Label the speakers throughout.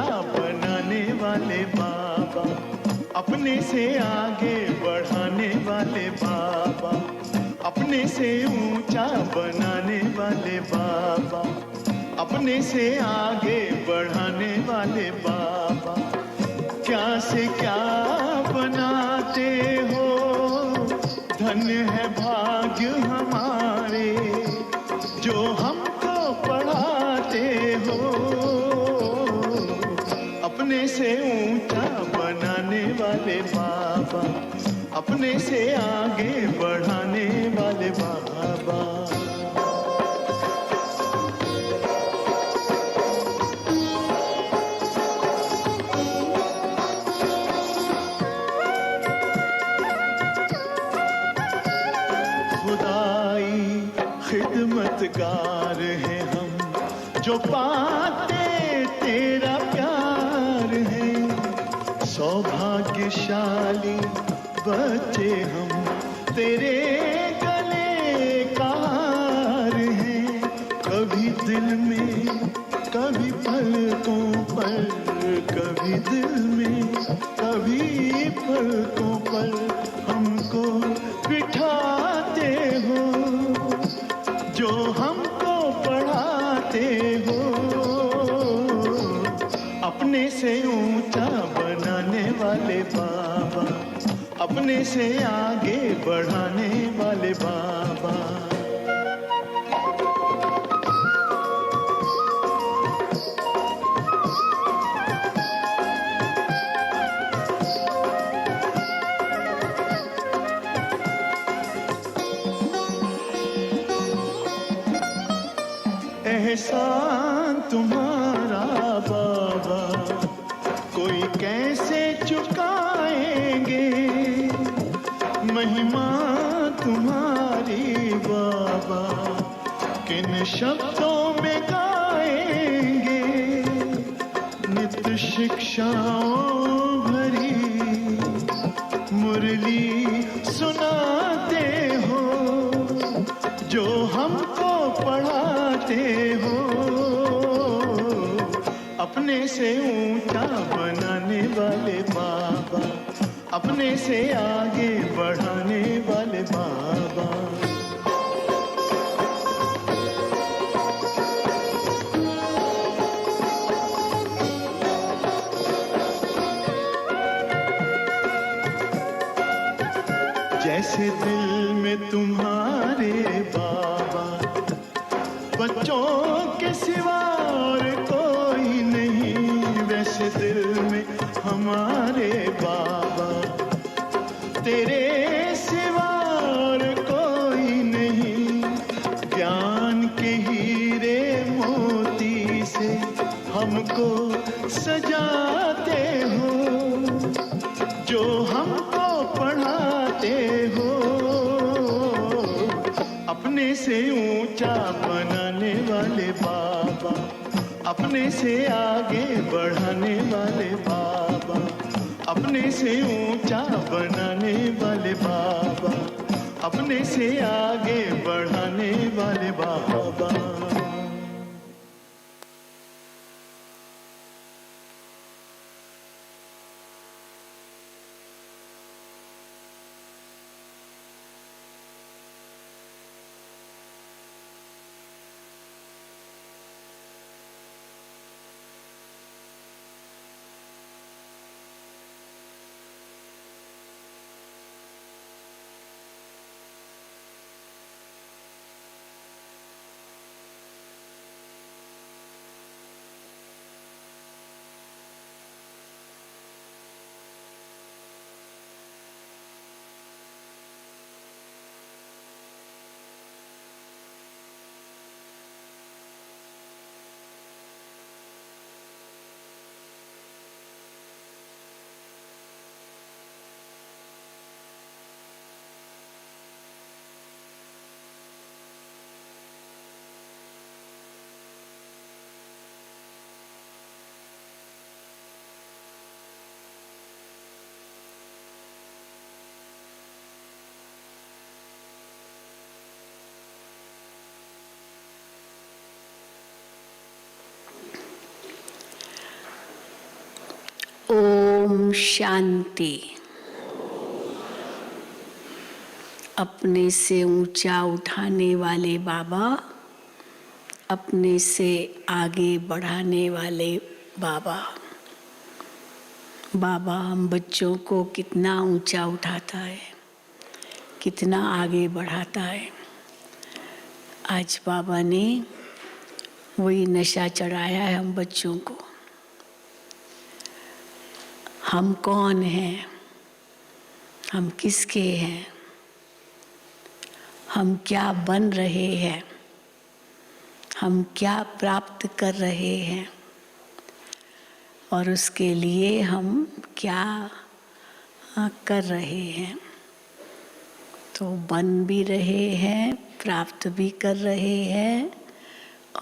Speaker 1: ऊंचा बनाने वाले बाबा, अपने से आगे बढ़ाने वाले बाबा, अपने से ऊंचा बनाने वाले बाबा, अपने से आगे बढ़ाने वाले बाबा। क्या से क्या बनाते हो, धन्य है भाग्य हमारे जो हमको पढ़ाते हो। अपने से ऊंचा बनाने वाले बाबा, अपने से आगे बढ़ाने वाले बाबा। खिदमतगार हैं हम, जो पाते तेरा प्यार है। सौभाग्यशाली बच्चे हम, तेरे गले का हार हैं। कभी दिल में, कभी पलकों पर, कभी दिल में, कभी पलकों पर हमको बिठाते हो, जो हमको पढ़ाते हो। अपने से ऊंचा बनाने वाले बाबा, अपने से आगे बढ़ाने वाले बाबा। एहसान तुम्हारा बाबा कोई कैसे चुकाएंगे, महिमा तुम्हारी बाबा किन शब्दों में गाएंगे। नित्य शिक्षाओं भरी मुरली सुनाते हो, जो हमको पढ़ाते हो। अपने से ऊंचा बनाने वाले बाबा, अपने से आगे बढ़ाने वाले बाबा। जैसे दिल में तुम्हारे बाबा बच्चों के सिवा और कोई नहीं, वैसे दिल में हमारे बाबा तेरे सिवा और कोई नहीं। ज्ञान के हीरे मोती से हमको सजाते हो, जो हमको पढ़ाते हो। अपने से ऊंचा बनाने वाले बाबा, अपने से आगे बढ़ाने वाले बाबा, अपने से ऊंचा बनाने वाले बाबा, अपने से आगे बढ़ाने वाले बाबा।
Speaker 2: ओम शांति। अपने से ऊंचा उठाने वाले बाबा, अपने से आगे बढ़ाने वाले बाबा। बाबा हम बच्चों को कितना ऊंचा उठाता है, कितना आगे बढ़ाता है। आज बाबा ने वही नशा चढ़ाया है हम बच्चों को। हम कौन हैं, हम किसके हैं, हम क्या बन रहे हैं, हम क्या प्राप्त कर रहे हैं और उसके लिए हम क्या कर रहे हैं। तो बन भी रहे हैं, प्राप्त भी कर रहे हैं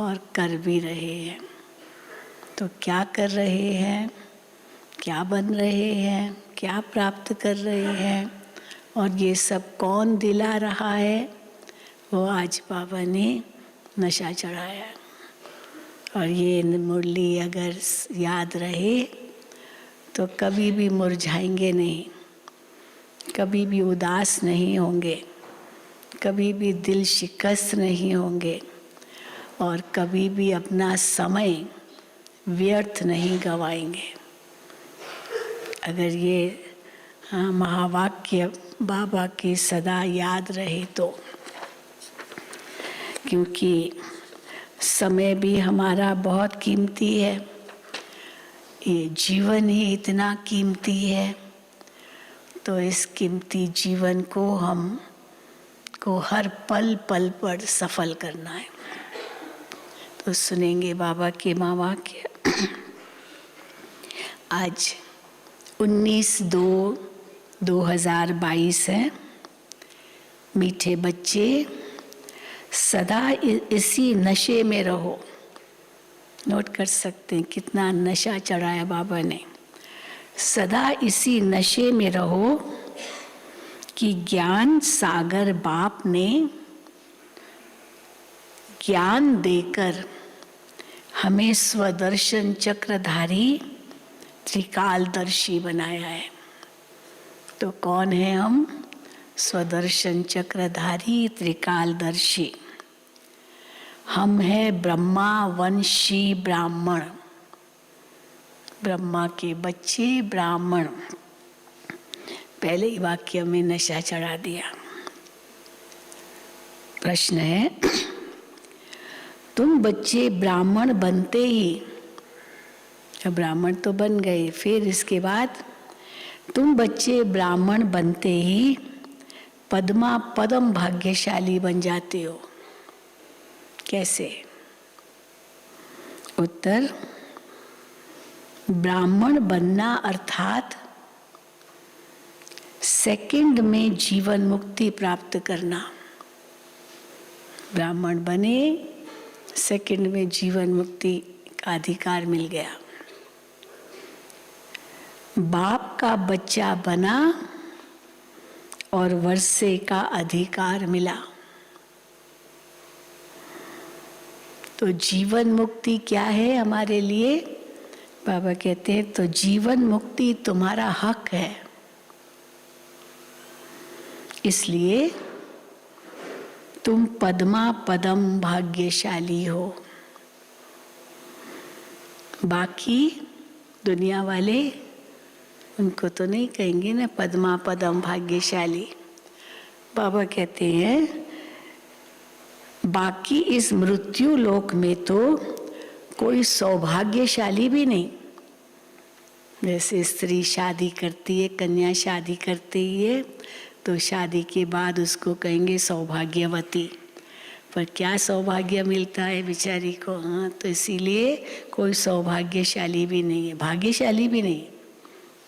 Speaker 2: और कर भी रहे हैं। तो क्या कर रहे हैं, क्या बन रहे हैं, क्या प्राप्त कर रहे हैं और ये सब कौन दिला रहा है, वो आज बाबा ने नशा चढ़ाया। और ये मुरली अगर याद रहे तो कभी भी मुरझाएंगे नहीं, कभी भी उदास नहीं होंगे, कभी भी दिल शिकस्त नहीं होंगे और कभी भी अपना समय व्यर्थ नहीं गवाएंगे। अगर ये महावाक्य बाबा की सदा याद रहे तो, क्योंकि समय भी हमारा बहुत कीमती है, ये जीवन ही इतना कीमती है। तो इस कीमती जीवन को हम को हर पल पल पर सफल करना है। तो सुनेंगे बाबा के महावाक्य। आज 19/2/2022 है। मीठे बच्चे सदा इसी नशे में रहो। नोट कर सकते हैं कितना नशा चढ़ाया बाबा ने। सदा इसी नशे में रहो कि ज्ञान सागर बाप ने ज्ञान देकर हमें स्वदर्शन चक्रधारी त्रिकालदर्शी बनाया है। तो कौन है हम? स्वदर्शन चक्रधारी त्रिकालदर्शी। हम हैं ब्रह्मा वंशी ब्राह्मण, ब्रह्मा के बच्चे ब्राह्मण। पहले ही वाक्य में नशा चढ़ा दिया। प्रश्न है, तुम बच्चे ब्राह्मण बनते ही, ब्राह्मण तो बन गए, फिर इसके बाद तुम बच्चे ब्राह्मण बनते ही पद्मा पदम भाग्यशाली बन जाते हो। कैसे? उत्तर, ब्राह्मण बनना अर्थात सेकंड में जीवन मुक्ति प्राप्त करना। ब्राह्मण बने, सेकंड में जीवन मुक्ति का अधिकार मिल गया। बाप का बच्चा बना और वर्षे का अधिकार मिला। तो जीवन मुक्ति क्या है हमारे लिए? बाबा कहते हैं तो जीवन मुक्ति तुम्हारा हक है। इसलिए तुम पद्मा पदम भाग्यशाली हो। बाकी दुनिया वाले उनको तो नहीं कहेंगे ना पद्मा पदम भाग्यशाली। बाबा कहते हैं बाकी इस मृत्यु लोक में तो कोई सौभाग्यशाली भी नहीं। जैसे स्त्री शादी करती है, कन्या शादी करती है तो शादी के बाद उसको कहेंगे सौभाग्यवती, पर क्या सौभाग्य मिलता है बेचारी को? हाँ, तो इसीलिए कोई सौभाग्यशाली भी नहीं है, भाग्यशाली भी नहीं।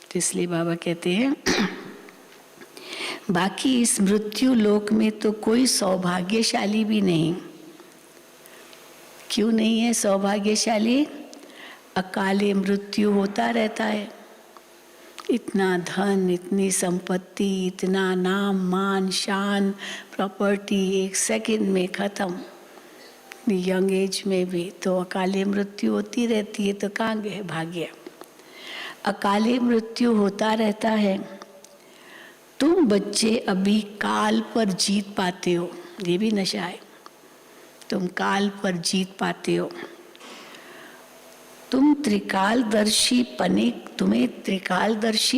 Speaker 2: तो इसलिए बाबा कहते हैं बाकी इस मृत्यु लोक में तो कोई सौभाग्यशाली भी नहीं। क्यों नहीं है सौभाग्यशाली? अकाले मृत्यु होता रहता है। इतना धन, इतनी संपत्ति, इतना नाम मान शान प्रॉपर्टी एक सेकंड में खत्म, यंग एज में भी। तो अकाले मृत्यु होती रहती है, तो कहाँ गए भाग्य? अकाली मृत्यु होता रहता है। तुम बच्चे अभी काल पर जीत पाते हो, ये भी नशा है। तुम काल पर जीत पाते हो। तुम्हें त्रिकालदर्शी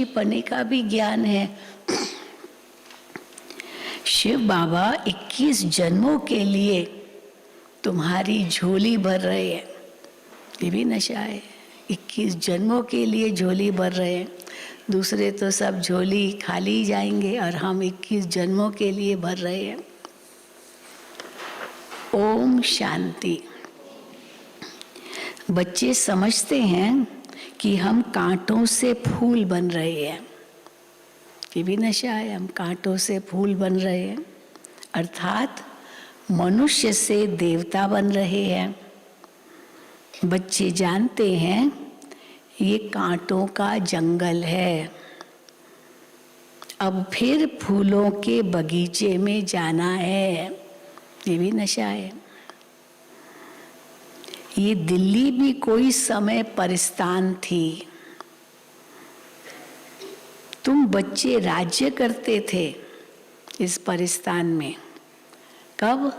Speaker 2: पने का भी ज्ञान है। शिव बाबा 21 जन्मों के लिए तुम्हारी झोली भर रहे हैं, ये भी नशा है। 21 जन्मों के लिए झोली भर रहे हैं। दूसरे तो सब झोली खाली जाएंगे और हम 21 जन्मों के लिए भर रहे हैं। ओम शांति। बच्चे समझते हैं कि हम कांटों से फूल बन रहे हैं, ये भी नशा है। हम कांटों से फूल बन रहे हैं, अर्थात मनुष्य से देवता बन रहे हैं। बच्चे जानते हैं ये कांटों का जंगल है, अब फिर फूलों के बगीचे में जाना है, ये भी नशा है। ये दिल्ली भी कोई समय परिस्तान थी। तुम बच्चे राज्य करते थे इस परिस्तान में। कब?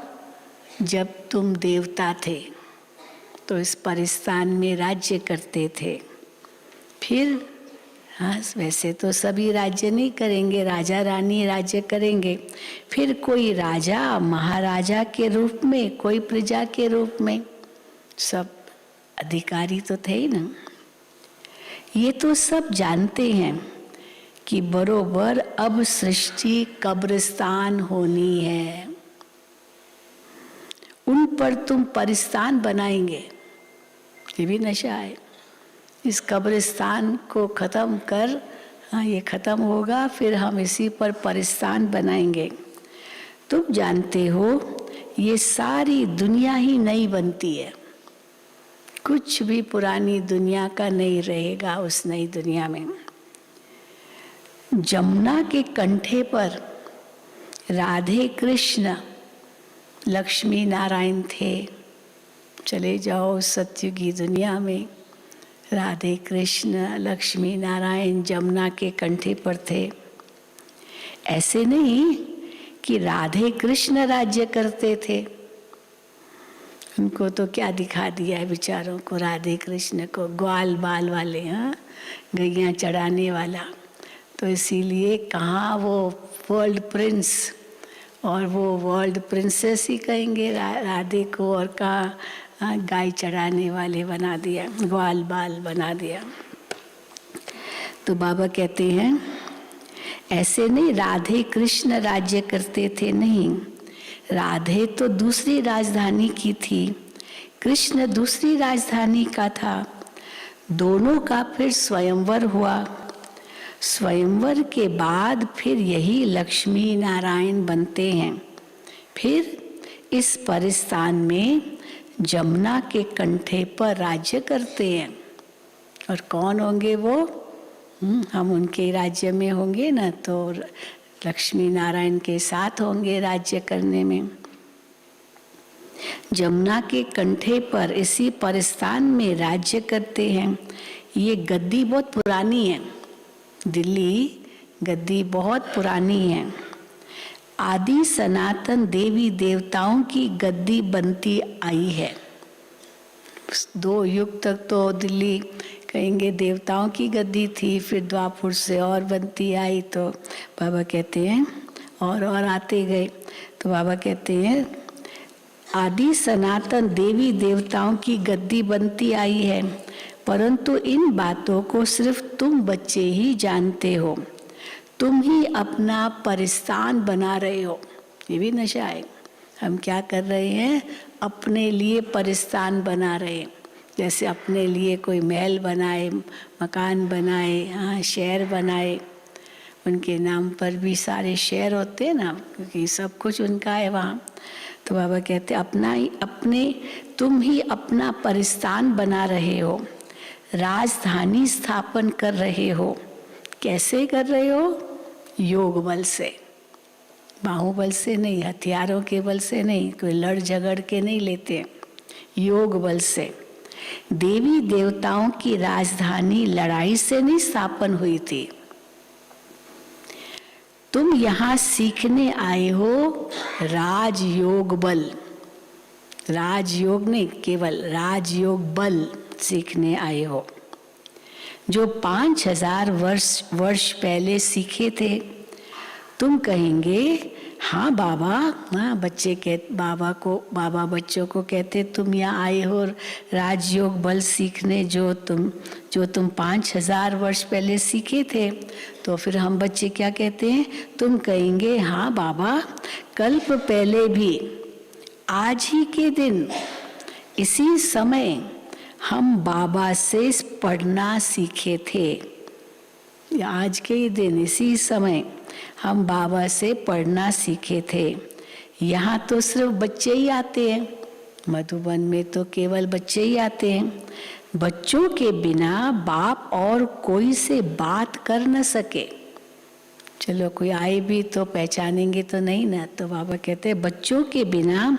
Speaker 2: जब तुम देवता थे तो इस परिस्तान में राज्य करते थे। फिर हाँ, वैसे तो सभी राज्य नहीं करेंगे, राजा रानी राज्य करेंगे। फिर कोई राजा महाराजा के रूप में, कोई प्रजा के रूप में, सब अधिकारी तो थे ही ना। ये तो सब जानते हैं कि बरोबर अब सृष्टि कब्रिस्तान होनी है। उन पर तुम परिस्तान बनाएंगे, ये भी नशा है। इस कब्रिस्तान को खत्म कर, हाँ ये खत्म होगा, फिर हम इसी पर परिस्तान बनाएंगे। तुम जानते हो ये सारी दुनिया ही नई बनती है, कुछ भी पुरानी दुनिया का नहीं रहेगा उस नई दुनिया में। जमुना के कंठे पर राधे कृष्ण लक्ष्मी नारायण थे। चले जाओ सत्युगी दुनिया में, राधे कृष्ण लक्ष्मी नारायण जमुना के कंठे पर थे। ऐसे नहीं कि राधे कृष्ण राज्य करते थे, उनको तो क्या दिखा दिया है बेचारों को, राधे कृष्ण को, ग्वाल बाल वाले, हाँ गैया चढ़ाने वाला। तो इसीलिए कहाँ वो वर्ल्ड प्रिंस और वो वर्ल्ड प्रिंसेस ही कहेंगे राधे को, और कहाँ गाय चढ़ाने वाले बना दिया, ग्वाल बाल बना दिया। तो बाबा कहते हैं ऐसे नहीं राधे कृष्ण राज्य करते थे, नहीं। राधे तो दूसरी राजधानी की थी, कृष्ण दूसरी राजधानी का था। दोनों का फिर स्वयंवर हुआ। स्वयंवर के बाद फिर यही लक्ष्मी नारायण बनते हैं। फिर इस परिस्तान में जमुना के कंठे पर राज्य करते हैं। और कौन होंगे वो? हम उनके राज्य में होंगे ना, तो लक्ष्मी नारायण के साथ होंगे राज्य करने में। जमुना के कंठे पर इसी परिस्तान में राज्य करते हैं। ये गद्दी बहुत पुरानी है, दिल्ली गद्दी बहुत पुरानी है। आदि सनातन देवी देवताओं की गद्दी बनती आई है। 2 युग तक तो दिल्ली कहेंगे देवताओं की गद्दी थी, फिर द्वापुर से और बनती आई। तो बाबा कहते हैं और आते गए। तो बाबा कहते हैं आदि सनातन देवी देवताओं की गद्दी बनती आई है, परंतु इन बातों को सिर्फ तुम बच्चे ही जानते हो। तुम ही अपना परिस्तान बना रहे हो, ये भी नशा है। हम क्या कर रहे हैं? अपने लिए परिस्तान बना रहे हैं। जैसे अपने लिए कोई महल बनाए, मकान बनाए, हाँ शहर बनाए, उनके नाम पर भी सारे शहर होते हैं ना, क्योंकि सब कुछ उनका है वहाँ। तो बाबा कहते तुम ही अपना परिस्तान बना रहे हो, राजधानी स्थापन कर रहे हो। कैसे कर रहे हो? योग बल से, बाहुबल से नहीं, हथियारों के बल से नहीं, कोई लड़ झगड़ के नहीं लेते, योग बल से। देवी देवताओं की राजधानी लड़ाई से नहीं स्थापन हुई थी। तुम यहाँ सीखने आए हो राजयोग बल, राजयोग नहीं, केवल राजयोग बल सीखने आए हो, जो 5000 वर्ष पहले सीखे थे। तुम कहेंगे हाँ बाबा, हाँ बाबा बच्चों को कहते तुम यहाँ आए हो राजयोग बल सीखने, जो तुम 5000 वर्ष पहले सीखे थे। तो फिर हम बच्चे क्या कहते हैं? तुम कहेंगे हाँ बाबा, कल्प पहले भी आज ही के दिन इसी समय हम बाबा से पढ़ना सीखे थे। आज के ही दिन इसी समय हम बाबा से पढ़ना सीखे थे। यहाँ तो सिर्फ बच्चे ही आते हैं, मधुबन में तो केवल बच्चे ही आते हैं। बच्चों के बिना बाप और कोई से बात कर न सके। चलो कोई आए भी तो पहचानेंगे तो नहीं ना, तो बाबा कहते हैं बच्चों के बिना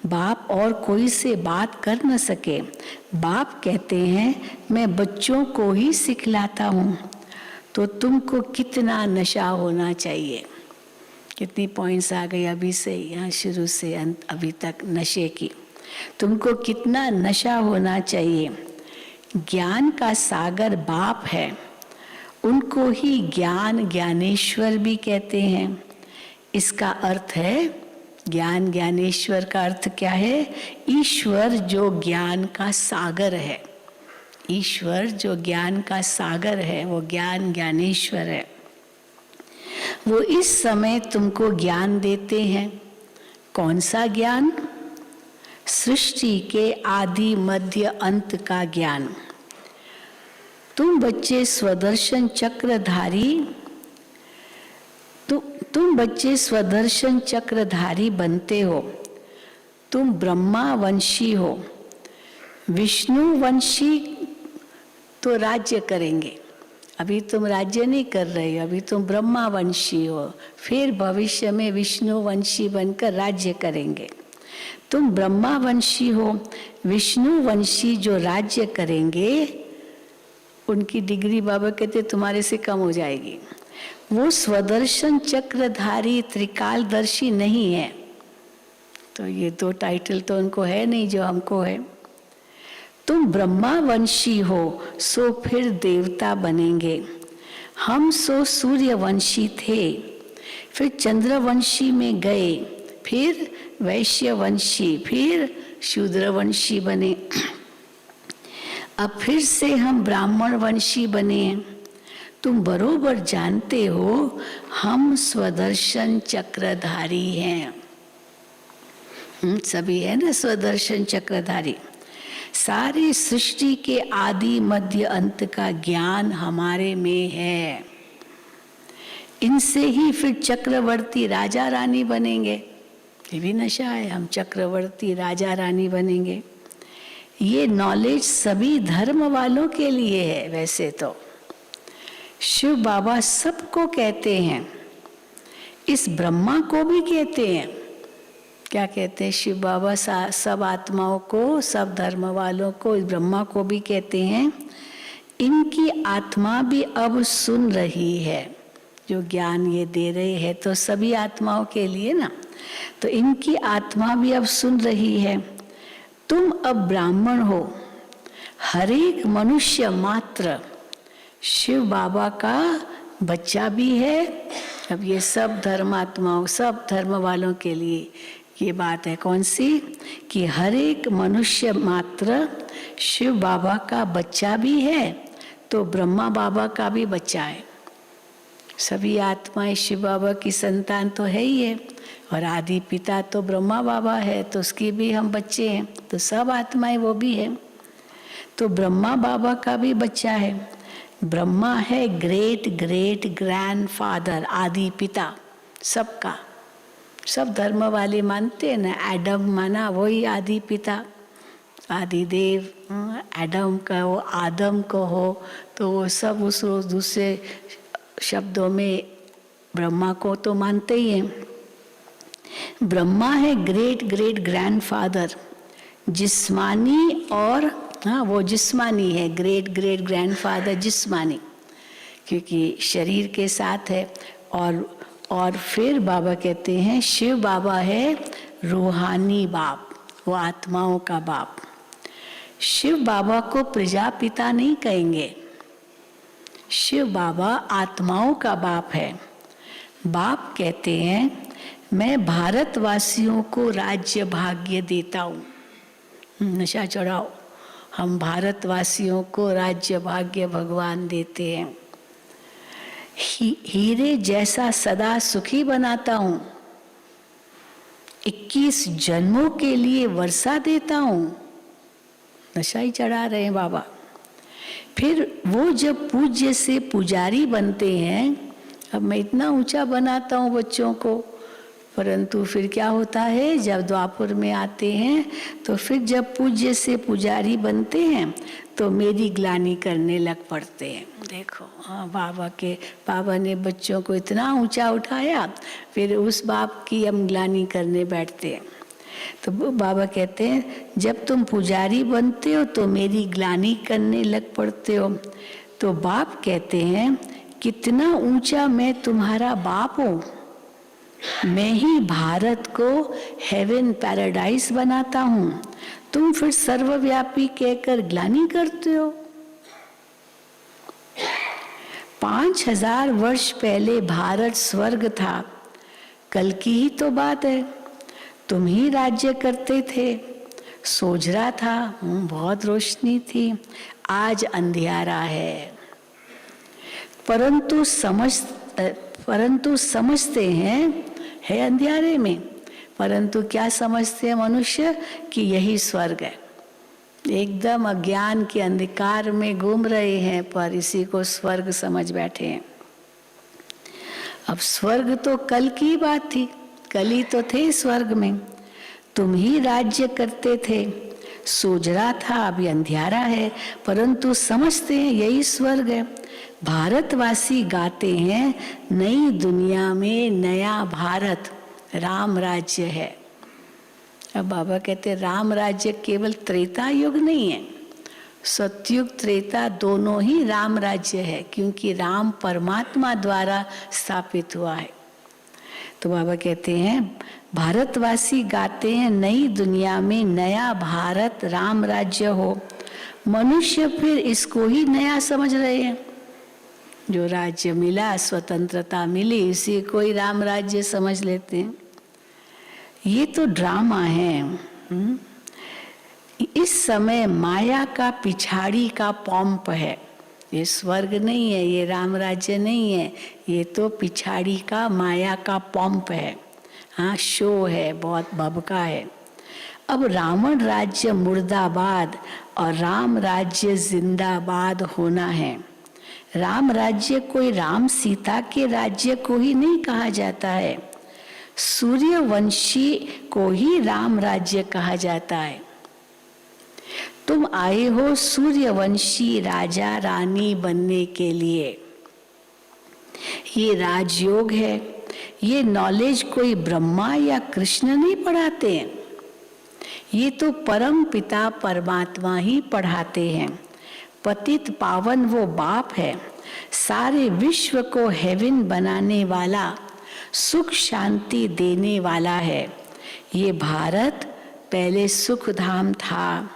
Speaker 2: बाप और कोई से बात कर न सके। बाप कहते हैं मैं बच्चों को ही सिखलाता हूँ। तो तुमको कितना नशा होना चाहिए। कितनी पॉइंट्स आ गई अभी से, यहाँ शुरू से अंत अभी तक नशे की। तुमको कितना नशा होना चाहिए। ज्ञान का सागर बाप है, उनको ही ज्ञान ज्ञानेश्वर भी कहते हैं। इसका अर्थ है, ज्ञान ज्ञानेश्वर का अर्थ क्या है? ईश्वर जो ज्ञान का सागर है। ईश्वर जो ज्ञान का सागर है, वो ज्ञान ज्ञानेश्वर है। वो इस समय तुमको ज्ञान देते हैं। कौन सा ज्ञान? सृष्टि के आदि मध्य अंत का ज्ञान। तुम बच्चे स्वदर्शन चक्रधारी, तुम बच्चे स्वदर्शन चक्रधारी बनते हो। तुम ब्रह्मा वंशी हो। विष्णु वंशी तो राज्य करेंगे, अभी तुम राज्य नहीं कर रहे हो, अभी तुम ब्रह्मा वंशी हो। फिर भविष्य में विष्णु वंशी बनकर राज्य करेंगे। तुम ब्रह्मा वंशी हो। विष्णु वंशी जो राज्य करेंगे उनकी डिग्री बाबा कहते तुम्हारे से कम हो जाएगी। वो स्वदर्शन चक्रधारी त्रिकालदर्शी नहीं है। तो ये दो टाइटल तो उनको है नहीं जो हमको है। तुम ब्रह्मा वंशी हो, सो फिर देवता बनेंगे। हम सो सूर्यवंशी थे, फिर चंद्रवंशी में गए, फिर वैश्यवंशी, फिर शूद्रवंशी बने। अब फिर से हम ब्राह्मण वंशी बने। तुम बरोबर जानते हो हम स्वदर्शन चक्रधारी हैं। सभी है ना स्वदर्शन चक्रधारी। सारी सृष्टि के आदि मध्य अंत का ज्ञान हमारे में है। इनसे ही फिर चक्रवर्ती राजा रानी बनेंगे। ये भी नशा है, हम चक्रवर्ती राजा रानी बनेंगे। ये नॉलेज सभी धर्म वालों के लिए है। वैसे तो शिव बाबा सबको कहते हैं, इस ब्रह्मा को भी कहते हैं। क्या कहते हैं शिव बाबा? सब आत्माओं को, सब धर्म वालों को, इस ब्रह्मा को भी कहते हैं। इनकी आत्मा भी अब सुन रही है, जो ज्ञान ये दे रहे हैं तो सभी आत्माओं के लिए ना। तो इनकी आत्मा भी अब सुन रही है। तुम अब ब्राह्मण हो। हर एक मनुष्य मात्र शिव बाबा का बच्चा भी है। अब ये सब धर्मात्माओं, सब धर्म वालों के लिए ये बात है। कौन सी? कि हर एक मनुष्य मात्र शिव बाबा का बच्चा भी है, तो ब्रह्मा बाबा का भी बच्चा है। सभी आत्माएं शिव बाबा की संतान तो है ही है, और आदि पिता तो ब्रह्मा बाबा है, तो उसकी भी हम बच्चे हैं। तो सब आत्माएं वो भी है। तो ब्रह्मा बाबा का भी बच्चा है। ब्रह्मा है ग्रेट ग्रेट ग्रैंडफादर, आदि पिता सबका। सब धर्म वाले मानते हैं ना, एडम माना वही आदि पिता, आदि देव। एडम कहो, आदम कहो, तो वो सब उस दूसरे शब्दों में ब्रह्मा को तो मानते ही हैं। ब्रह्मा है ग्रेट ग्रेट ग्रैंडफादर, जिस्मानी और हाँ, वो जिस्मानी है, ग्रेट ग्रेट ग्रैंडफादर जिस्मानी, क्योंकि शरीर के साथ है। और फिर बाबा कहते हैं शिव बाबा है रूहानी बाप, वो आत्माओं का बाप। शिव बाबा को प्रजापिता नहीं कहेंगे, शिव बाबा आत्माओं का बाप है। बाप कहते हैं मैं भारतवासियों को राज्य भाग्य देता हूँ। नशा चढ़ाओ, हम भारतवासियों को राज्य भाग्य भगवान देते हैं। हीरे जैसा सदा सुखी बनाता हूँ, 21 जन्मों के लिए वर्षा देता हूँ। नशा ही चढ़ा रहे हैं बाबा। फिर वो जब पूज्य से पुजारी बनते हैं, अब मैं इतना ऊंचा बनाता हूँ बच्चों को, परंतु फिर क्या होता है, जब द्वापर में आते हैं तो फिर जब पूज्य से पुजारी बनते हैं तो मेरी ग्लानि करने लग पड़ते हैं। देखो, हाँ, बाबा ने बच्चों को इतना ऊंचा उठाया, फिर उस बाप की हम ग्लानि करने बैठते हैं। तो बाबा कहते हैं जब तुम पुजारी बनते हो तो मेरी ग्लानि करने लग पड़ते हो। तो बाप कहते हैं कितना ऊंचा मैं तुम्हारा बाप हूँ, मैं ही भारत को हेवन पैराडाइज बनाता हूँ, तुम फिर सर्वव्यापी कहकर ग्लानि करते हो। 5000 वर्ष पहले भारत स्वर्ग था, कल की ही तो बात है। तुम ही राज्य करते थे, सोझरा था, बहुत रोशनी थी, आज अंधियारा है। परंतु समझते हैं है अंधियारे में, परंतु क्या समझते हैं मनुष्य कि यही स्वर्ग है। एकदम अज्ञान के अंधकार में घूम रहे हैं, पर इसी को स्वर्ग समझ बैठे हैं। अब स्वर्ग तो कल की बात थी, कल ही तो थे स्वर्ग में, तुम ही राज्य करते थे, सोझरा था, अभी अंधियारा है, परंतु समझते हैं यही स्वर्ग है। भारतवासी गाते हैं नई दुनिया में नया भारत राम राज्य है। अब बाबा कहते हैं राम राज्य केवल त्रेता युग नहीं है, सतयुग त्रेता दोनों ही राम राज्य है, क्योंकि राम परमात्मा द्वारा स्थापित हुआ है। तो बाबा कहते हैं भारतवासी गाते हैं नई दुनिया में नया भारत राम राज्य हो। मनुष्य फिर इसको ही नया समझ रहे हैं, जो राज्य मिला, स्वतंत्रता मिली, इसी को ही राम राज्य समझ लेते हैं। ये तो ड्रामा है। इस समय माया का पिछाड़ी का पॉम्प है, ये स्वर्ग नहीं है, ये राम राज्य नहीं है, ये तो पिछाड़ी का माया का पॉम्प है। हाँ, शो है, बहुत भभका है। अब रावण राज्य मुर्दाबाद और राम राज्य जिंदाबाद होना है। राम राज्य कोई राम सीता के राज्य को ही नहीं कहा जाता है, सूर्यवंशी को ही राम राज्य कहा जाता है। तुम आए हो सूर्यवंशी राजा रानी बनने के लिए, ये राजयोग है। ये नॉलेज कोई ब्रह्मा या कृष्ण नहीं पढ़ाते हैं, ये तो परम पिता परमात्मा ही पढ़ाते हैं। पतित पावन वो बाप है, सारे विश्व को हेवन बनाने वाला, सुख शांति देने वाला है। ये भारत पहले सुख धाम था,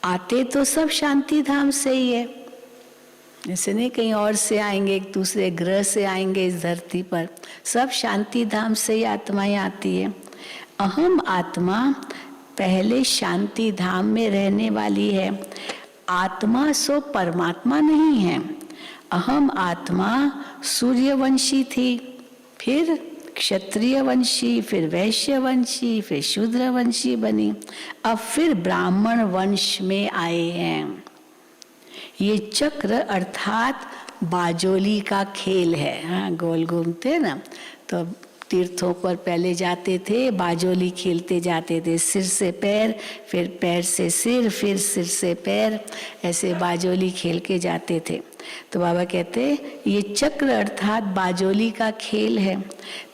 Speaker 2: आते तो सब शांति धाम से ही है, जैसे नहीं कहीं और से आएंगे, एक दूसरे ग्रह से आएंगे इस धरती पर, सब शांति धाम से ही आत्माएं आती है। अहम आत्मा पहले शांति धाम में रहने वाली है। आत्मा सो परमात्मा नहीं है। अहम आत्मा सूर्यवंशी थी, फिर क्षत्रिय वंशी, फिर वैश्य वंशी, फिर शूद्र वंशी बनी, अब फिर ब्राह्मण वंश में आए हैं। ये चक्र अर्थात बाजोली का खेल है। हाँ, गोल घूमते ना, तो तीर्थों पर पहले जाते थे, बाजोली खेलते जाते थे, सिर से पैर, फिर पैर से सिर, फिर सिर से पैर, ऐसे बाजोली खेल के जाते थे। तो बाबा कहते ये चक्र अर्थात बाजोली का खेल है।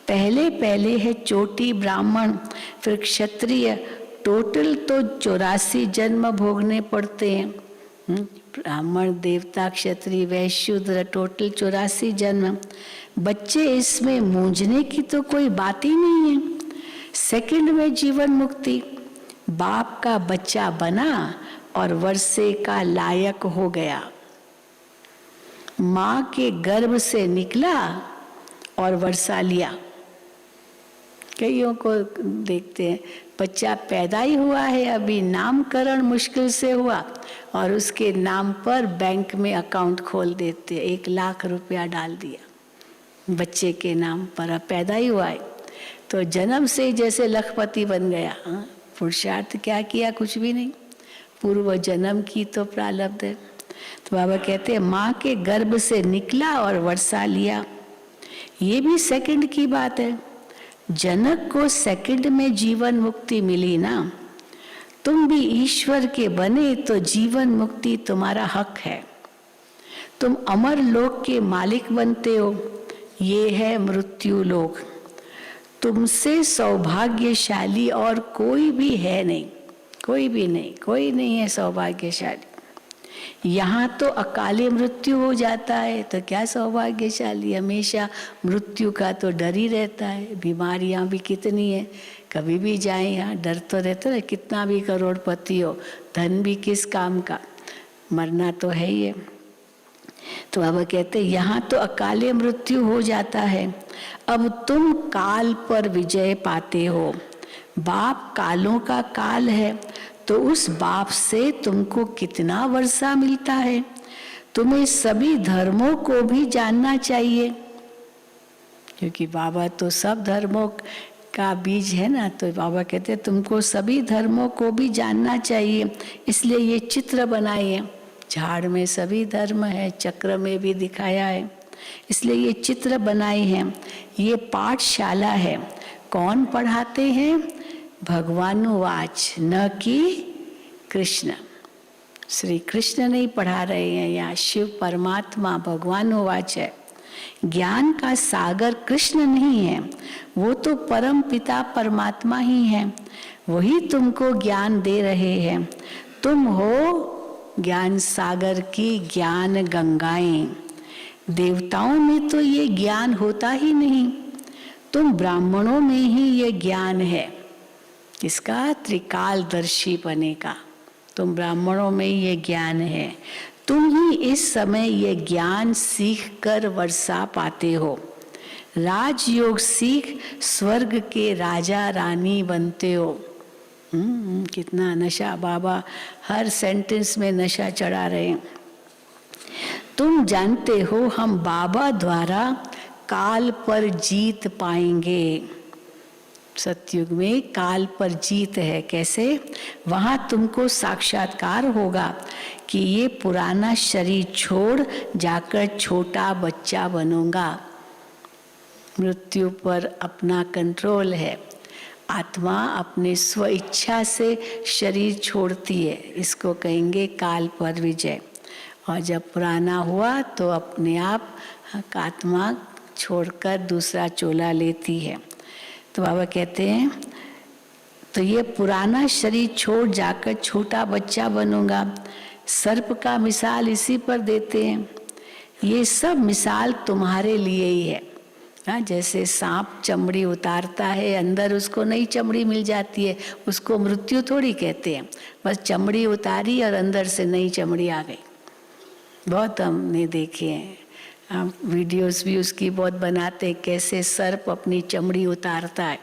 Speaker 2: पहले पहले है चोटी ब्राह्मण, फिर क्षत्रिय, टोटल तो 84 जन्म भोगने पड़ते हैं। ब्राह्मण, देवता, क्षत्रिय, वैश्य, शूद्र, टोटल 84 जन्म। बच्चे इसमें मूंझने की तो कोई बात ही नहीं है। सेकंड में जीवन मुक्ति। बाप का बच्चा बना और वर्षे का लायक हो गया, माँ के गर्भ से निकला और वर्षा लिया। कईयों को देखते हैं बच्चा पैदा ही हुआ है, अभी नामकरण मुश्किल से हुआ और उसके नाम पर बैंक में अकाउंट खोल देते, 1 लाख रुपया डाल दिया बच्चे के नाम पर, अब पैदा ही हुआ है तो जन्म से ही जैसे लखपति बन गया। पुरुषार्थ क्या किया? कुछ भी नहीं, पूर्व जन्म की तो प्रारब्ध है। तो बाबा कहते हैं माँ के गर्भ से निकला और वर्षा लिया। ये भी सेकंड की बात है। जनक को सेकंड में जीवन मुक्ति मिली ना। तुम भी ईश्वर के बने तो जीवन मुक्ति तुम्हारा हक है। तुम अमर लोक के मालिक बनते हो, ये है मृत्यु लोक। तुमसे सौभाग्यशाली और कोई भी है नहीं, कोई भी नहीं, कोई नहीं है सौभाग्यशाली। यहाँ तो अकाले मृत्यु हो जाता है तो क्या सौभाग्यशाली, हमेशा मृत्यु का तो डर ही रहता है। बीमारियाँ भी कितनी है, कभी भी जाए यहाँ डर तो रहता है। कितना भी करोड़पति हो, धन भी किस काम का, मरना तो है ही है। तो बाबा कहते यहाँ तो अकाले मृत्यु हो जाता है। अब तुम काल पर विजय पाते हो। बाप कालों का काल है तो उस बाप से तुमको कितना वर्षा मिलता है। तुम्हें सभी धर्मों को भी जानना चाहिए, क्योंकि बाबा तो सब धर्मों का बीज है ना। तो बाबा कहते हैं तुमको सभी धर्मों को भी जानना चाहिए, इसलिए ये चित्र बनाए हैं। झाड़ में सभी धर्म है, चक्र में भी दिखाया है, इसलिए ये चित्र बनाए हैं। ये पाठशाला है। कौन पढ़ाते हैं? भगवानुवाच, न कि कृष्ण। श्री कृष्ण नहीं पढ़ा रहे हैं, यहाँ शिव परमात्मा भगवानुवाच है। ज्ञान का सागर कृष्ण नहीं है, वो तो परम पिता परमात्मा ही है। वही तुमको ज्ञान दे रहे हैं। तुम हो ज्ञान सागर की ज्ञान गंगाएं। देवताओं में तो ये ज्ञान होता ही नहीं, तुम ब्राह्मणों में ही ये ज्ञान है। इसका त्रिकालदर्शी बने का, तुम ब्राह्मणों में ये ज्ञान है। तुम ही इस समय ये ज्ञान सीख कर वर्षा पाते हो। राजयोग सीख स्वर्ग के राजा रानी बनते हो। कितना नशा, बाबा हर सेंटेंस में नशा चढ़ा रहे हैं। तुम जानते हो हम बाबा द्वारा काल पर जीत पाएंगे। सतयुग में काल पर जीत है। कैसे? वहां तुमको साक्षात्कार होगा कि ये पुराना शरीर छोड़ जाकर छोटा बच्चा बनूंगा। मृत्यु पर अपना कंट्रोल है। आत्मा अपने स्व इच्छा से शरीर छोड़ती है, इसको कहेंगे काल पर विजय। और जब पुराना हुआ तो अपने आप आत्मा छोड़कर दूसरा चोला लेती है। तो बाबा कहते हैं तो ये पुराना शरीर छोड़ जाकर छोटा बच्चा बनूंगा। सर्प का मिसाल इसी पर देते हैं। ये सब मिसाल तुम्हारे लिए ही है। हाँ, जैसे सांप चमड़ी उतारता है, अंदर उसको नई चमड़ी मिल जाती है, उसको मृत्यु थोड़ी कहते हैं। बस चमड़ी उतारी और अंदर से नई चमड़ी आ गई। बहुत हमने देखे हैं, हम वीडियोस भी उसकी बहुत बनाते हैं, कैसे सर्प अपनी चमड़ी उतारता है,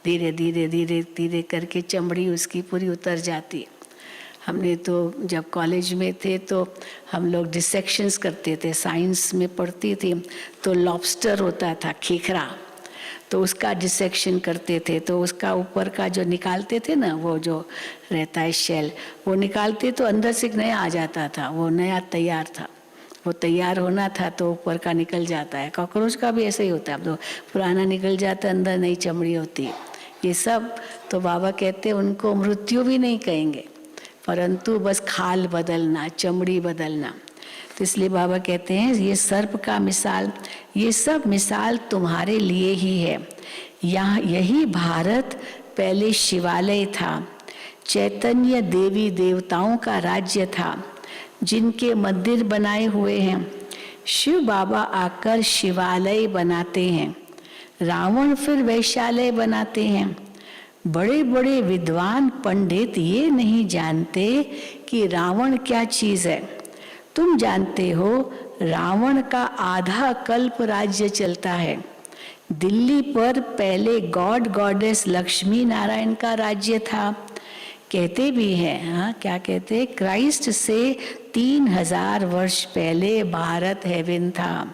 Speaker 2: धीरे धीरे धीरे धीरे करके चमड़ी उसकी पूरी उतर जाती है। हमने तो जब कॉलेज में थे तो हम लोग डिसेक्शंस करते थे, साइंस में पढ़ती थी। तो लॉबस्टर होता था, खेखरा, तो उसका डिसेक्शन करते थे। तो उसका ऊपर का जो निकालते थे ना, वो जो रहता है शेल, वो निकालते तो अंदर से नया आ जाता था, वो नया तैयार था। वो तैयार होना था तो ऊपर का निकल जाता है। कॉकरोच का भी ऐसे ही होता है, अब तो पुराना निकल जाता है, अंदर नई चमड़ी होती है। ये सब तो बाबा कहते हैं उनको मृत्यु भी नहीं कहेंगे, परंतु बस खाल बदलना, चमड़ी बदलना। तो इसलिए बाबा कहते हैं ये सर्प का मिसाल, ये सब मिसाल तुम्हारे लिए ही है। यहाँ यही भारत पहले शिवालय था, चैतन्य देवी देवताओं का राज्य था, जिनके मंदिर बनाए हुए हैं। शिव बाबा आकर शिवालय बनाते हैं, रावण फिर वैश्यालय बनाते हैं। बड़े बड़े विद्वान पंडित ये नहीं जानते कि रावण क्या चीज है। तुम जानते हो रावण का आधा कल्प राज्य चलता है। दिल्ली पर पहले गॉड गॉडेस लक्ष्मी नारायण का राज्य था। कहते भी हैं, हाँ क्या कहते, क्राइस्ट से 3000 वर्ष पहले भारत हेवन था,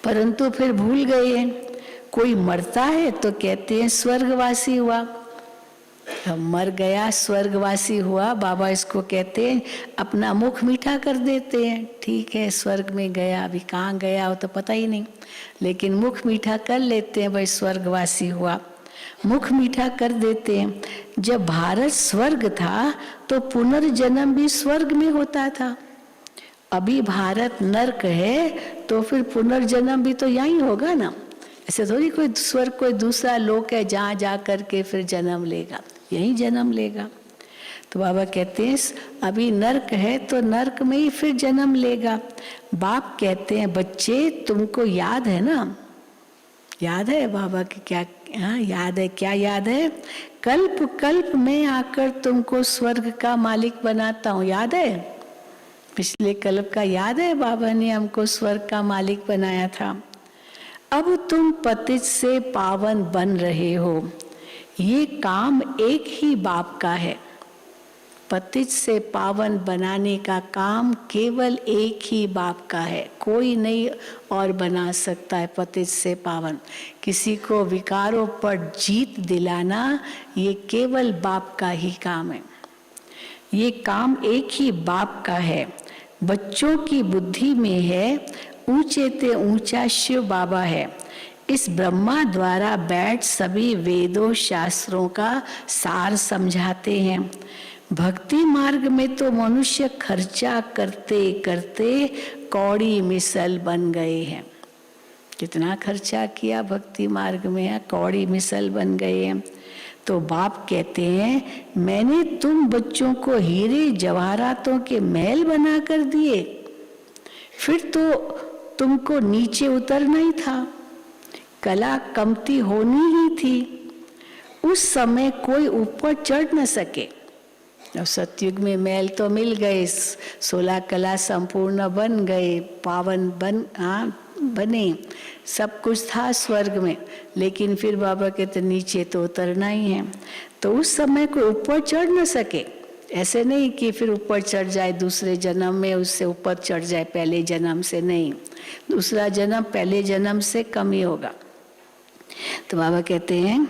Speaker 2: परंतु फिर भूल गए हैं। कोई मरता है तो कहते हैं स्वर्गवासी हुआ, मर गया स्वर्गवासी हुआ। बाबा इसको कहते हैं अपना मुख मीठा कर देते हैं। ठीक है, स्वर्ग में गया, अभी कहाँ गया हो तो पता ही नहीं, लेकिन मुख मीठा कर लेते हैं, भाई स्वर्गवासी हुआ, मुख मीठा कर देते हैं। जब भारत स्वर्ग था तो पुनर्जन्म भी स्वर्ग में होता था। अभी भारत नर्क है तो फिर पुनर्जन्म भी तो यहीं होगा ना। ऐसे थोड़ी कोई स्वर्ग कोई दूसरा लोक है जहाँ जा करके फिर जन्म लेगा, यहीं जन्म लेगा। तो बाबा कहते हैं अभी नर्क है तो नर्क में ही फिर जन्म लेगा। बाप कहते हैं बच्चे तुमको याद है ना, याद है बाबा की क्या, हाँ याद है, क्या याद है, कल्प कल्प में आकर तुमको स्वर्ग का मालिक बनाता हूँ, याद है, पिछले कल्प का याद है, बाबा ने हमको स्वर्ग का मालिक बनाया था। अब तुम पतित से पावन बन रहे हो, ये काम एक ही बाप का है। पतित से पावन बनाने का काम केवल एक ही बाप का है, कोई नहीं और बना सकता है पतित से पावन। किसी को विकारों पर जीत दिलाना ये केवल बाप का ही काम है, ये काम एक ही बाप का है। बच्चों की बुद्धि में है, ऊंचे ते ऊंचा शिव बाबा है। इस ब्रह्मा द्वारा बैठ सभी वेदों शास्त्रों का सार समझाते हैं। भक्ति मार्ग में तो मनुष्य खर्चा करते करते कौड़ी मिसल बन गए हैं। कितना खर्चा किया भक्ति मार्ग में, कौड़ी मिसल बन गए हैं। तो बाप कहते हैं मैंने तुम बच्चों को हीरे जवाहरातों के महल बना कर दिए, फिर तो तुमको नीचे उतरना ही था, कला कमती होनी ही थी। उस समय कोई ऊपर चढ़ न सके। अब सतयुग में महल तो मिल गए, 16 कला संपूर्ण बन गए, पावन बने, सब कुछ था स्वर्ग में, लेकिन फिर बाबा कहते नीचे तो उतरना ही है। तो उस समय कोई ऊपर चढ़ न सके। ऐसे नहीं कि फिर ऊपर चढ़ जाए दूसरे जन्म में, उससे ऊपर चढ़ जाए पहले जन्म से, नहीं, दूसरा जन्म पहले जन्म से कम ही होगा। तो बाबा कहते हैं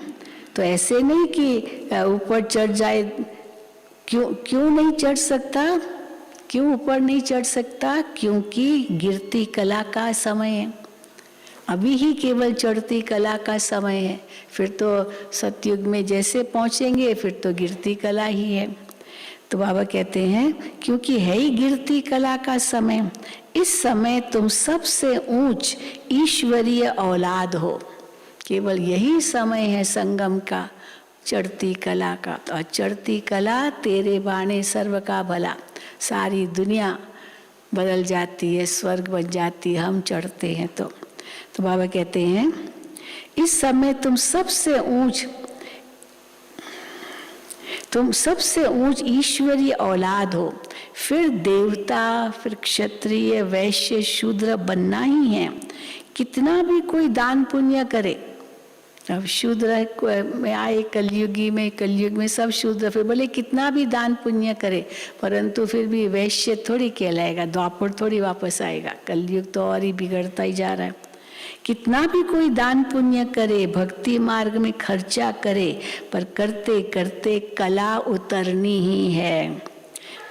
Speaker 2: तो ऐसे नहीं कि ऊपर चढ़ जाए। क्यों नहीं चढ़ सकता, क्यों ऊपर नहीं चढ़ सकता? क्योंकि गिरती कला का समय है, अभी ही केवल चढ़ती कला का समय है। फिर तो सतयुग में जैसे पहुंचेंगे फिर तो गिरती कला ही है। तो बाबा कहते हैं क्योंकि है ही गिरती कला का समय, इस समय तुम सबसे ऊंच ईश्वरीय औलाद हो। केवल यही समय है संगम का, चढ़ती कला का। और चढ़ती कला तेरे बाणे सर्व का भला, सारी दुनिया बदल जाती है, स्वर्ग बन जाती है हम चढ़ते हैं तो बाबा कहते हैं इस समय तुम सबसे ऊंच ईश्वरीय औलाद हो। फिर देवता, फिर क्षत्रिय, वैश्य, शूद्र बनना ही है। कितना भी कोई दान पुण्य करे, अब शूद्र में आए कलयुग में सब शूद्र, फिर बोले कितना भी दान पुण्य करे परंतु फिर भी वैश्य थोड़ी कहलाएगा, द्वापर थोड़ी वापस आएगा। कलयुग तो और ही बिगड़ता ही जा रहा है। कितना भी कोई दान पुण्य करे, भक्ति मार्ग में खर्चा करे, पर करते करते कला उतरनी ही है।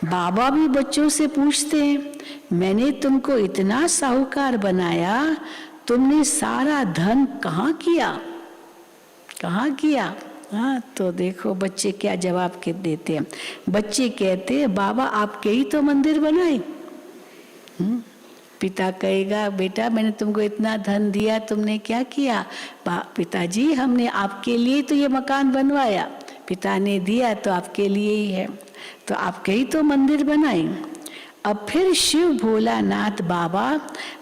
Speaker 2: बाबा भी बच्चों से पूछते हैं मैंने तुमको इतना साहूकार बनाया, तुमने सारा धन कहाँ किया? हाँ, तो देखो बच्चे क्या जवाब के देते हैं। बच्चे कहते हैं बाबा आपके ही तो मंदिर बनाए। पिता कहेगा बेटा मैंने तुमको इतना धन दिया, तुमने क्या किया? पिताजी हमने आपके लिए तो ये मकान बनवाया, पिता ने दिया तो आपके लिए ही है, तो आपके ही तो मंदिर बनाए। अब फिर शिव भोलानाथ बाबा